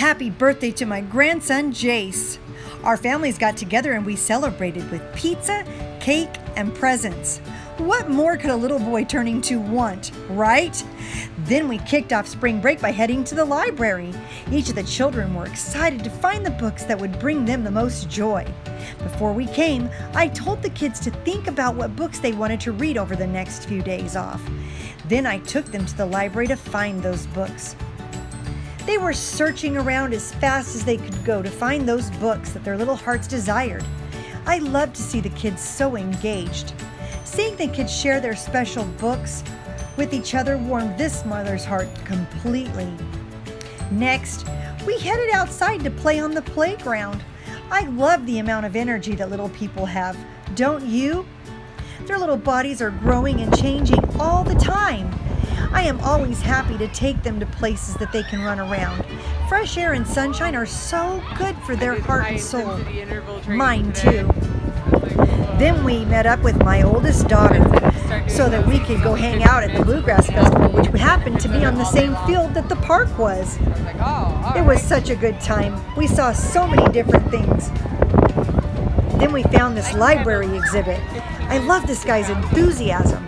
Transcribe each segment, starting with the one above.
happy birthday to my grandson, Jace. Our families got together and we celebrated with pizza, cake, and presents. What more could a little boy turning 2 want, right? Then we kicked off spring break by heading to the library. Each of the children were excited to find the books that would bring them the most joy. Before we came, I told the kids to think about what books they wanted to read over the next few days off. Then I took them to the library to find those books. They were searching around as fast as they could go to find those books that their little hearts desired. I love to see the kids so engaged. Seeing the kids share their special books with each other warmed this mother's heart completely. Next, we headed outside to play on the playground. I love the amount of energy that little people have, don't you? Their little bodies are growing and changing all the time. I am always happy to take them to places that they can run around. Fresh air and sunshine are so good for their heart and soul. Mine too. Then we met up with my oldest daughter so that we could go hang out at the Bluegrass Festival, which happened to be on the same field that the park was. It was such a good time. We saw so many different things. Then we found this library exhibit. I love this guy's enthusiasm.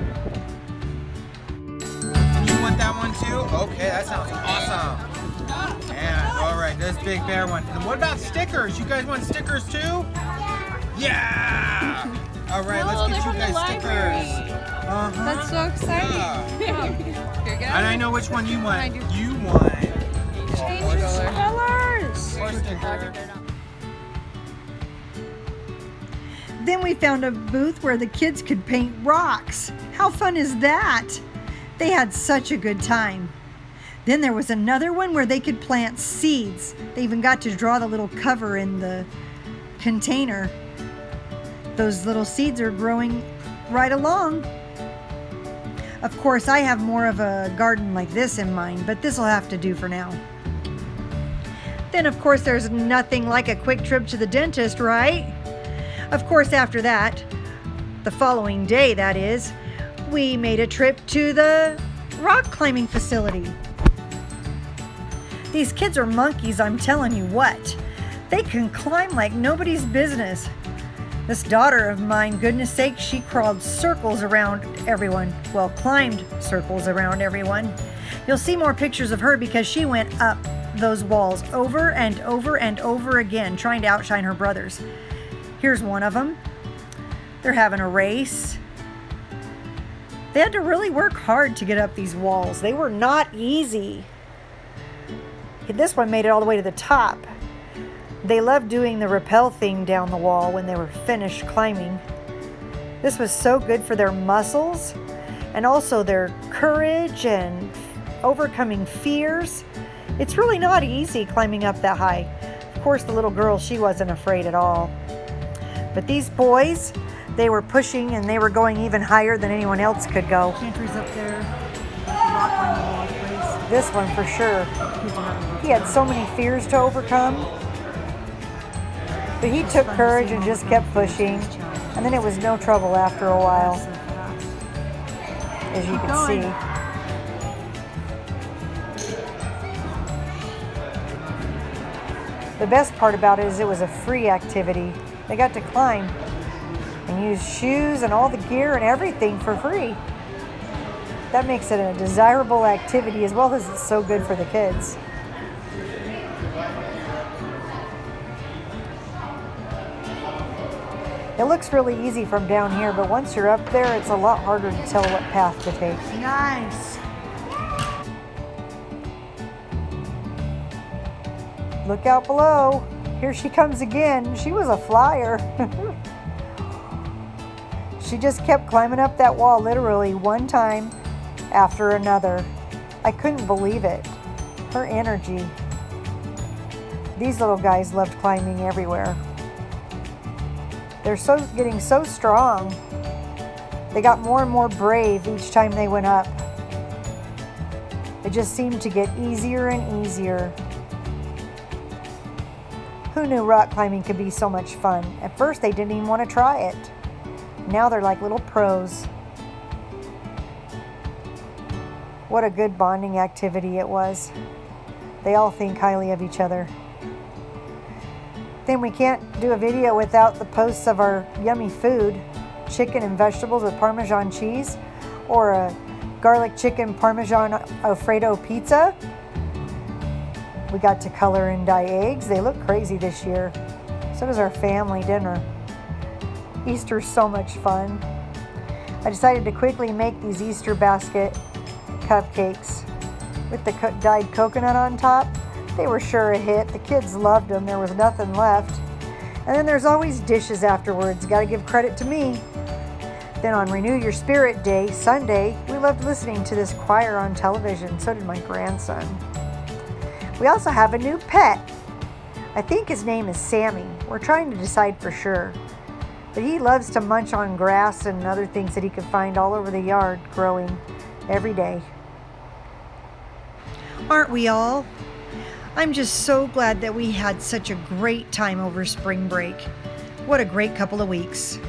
You want that one too? Okay, that sounds awesome. And all right, this big bear one. And what about stickers? You guys want stickers too? Yeah! All right, let's get you guys stickers. That's so exciting. Yeah. And I know which one you want. You want Change colors. more stickers. Then we found a booth where the kids could paint rocks. How fun is that? They had such a good time. Then there was another one where they could plant seeds. They even got to draw the little cover in the container. Those little seeds are growing right along. Of course, I have more of a garden like this in mind, but this will have to do for now. Then, of course, there's nothing like a quick trip to the dentist, right? Of course, after that, the following day, that is, we made a trip to the rock climbing facility. These kids are monkeys, I'm telling you what. They can climb like nobody's business. This daughter of mine, goodness sake, she crawled circles around everyone. Well, climbed circles around everyone. You'll see more pictures of her because she went up those walls over and over and over again, trying to outshine her brothers. Here's one of them. They're having a race. They had to really work hard to get up these walls. They were not easy. This one made it all the way to the top. They loved doing the rappel thing down the wall when they were finished climbing. This was so good for their muscles and also their courage and overcoming fears. It's really not easy climbing up that high. Of course, the little girl, she wasn't afraid at all. But these boys, they were pushing and they were going even higher than anyone else could go. Pantry's up there. Rock on the wall place. This one for sure. He had so many fears to overcome. But he took courage and just kept pushing. And then it was no trouble after a while, as you can see. The best part about it is it was a free activity. They got to climb and use shoes and all the gear and everything for free. That makes it a desirable activity as well as it's so good for the kids. It looks really easy from down here, but once you're up there, it's a lot harder to tell what path to take. Nice. Look out below. Here she comes again. She was a flyer. She just kept climbing up that wall literally one time after another. I couldn't believe it. Her energy. These little guys loved climbing everywhere. They're getting so strong. They got more and more brave each time they went up. It just seemed to get easier and easier. Who knew rock climbing could be so much fun? At first they didn't even want to try it. Now they're like little pros. What a good bonding activity it was. They all think highly of each other. Then we can't do a video without the posts of our yummy food. Chicken and vegetables with Parmesan cheese, or a garlic chicken Parmesan Alfredo pizza. We got to color and dye eggs. They look crazy this year. So does our family dinner. Easter's so much fun. I decided to quickly make these Easter basket cupcakes with the dyed coconut on top. They were sure a hit. The kids loved them. There was nothing left. And then there's always dishes afterwards. Got to give credit to me. Then on Renew Your Spirit Day, Sunday, we loved listening to this choir on television. So did my grandson. We also have a new pet. I think his name is Sammy. We're trying to decide for sure. But he loves to munch on grass and other things that he could find all over the yard growing every day. Aren't we all? I'm just so glad that we had such a great time over spring break. What a great couple of weeks.